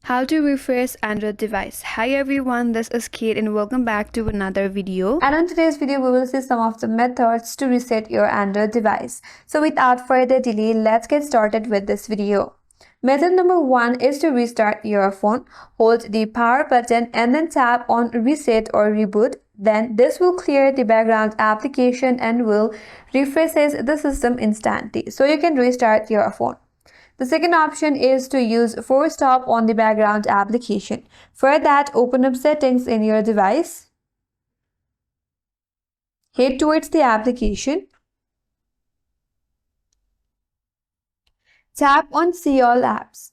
How to refresh Android device. Hi everyone, this is Kate and welcome back to another video. And on today's video, we will see some of the methods to reset your Android device. So without further delay, let's get started with this video. Method number 1 is to restart your phone. Hold the power button and then tap on reset or reboot. Then this will clear the background application and will refresh the system instantly. So you can restart your phone. The second option is to use force stop on the background application. For that, open up settings in your device. Head towards the application. Tap on See All Apps.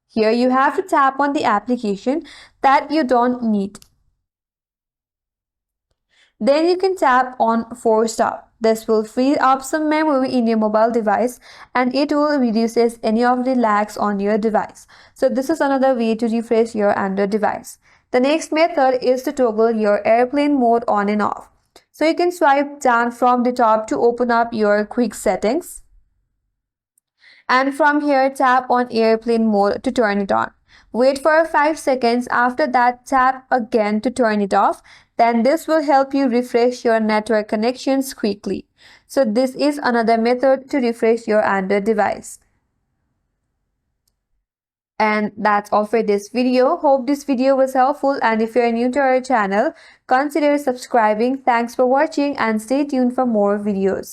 Here you have to tap on the application that you don't need. Then you can tap on Force Stop. This will free up some memory in your mobile device and it will reduce any of the lags on your device. So this is another way to refresh your Android device. The next method is to toggle your airplane mode on and off. So you can swipe down from the top to open up your quick settings. And from here, tap on airplane mode to turn it on. Wait for 5 seconds. After that, tap again to turn it off. Then this will help you refresh your network connections quickly. So this is another method to refresh your Android device. And that's all for this video. Hope this video was helpful, and if you're new to our channel, consider subscribing. Thanks for watching and stay tuned for more videos.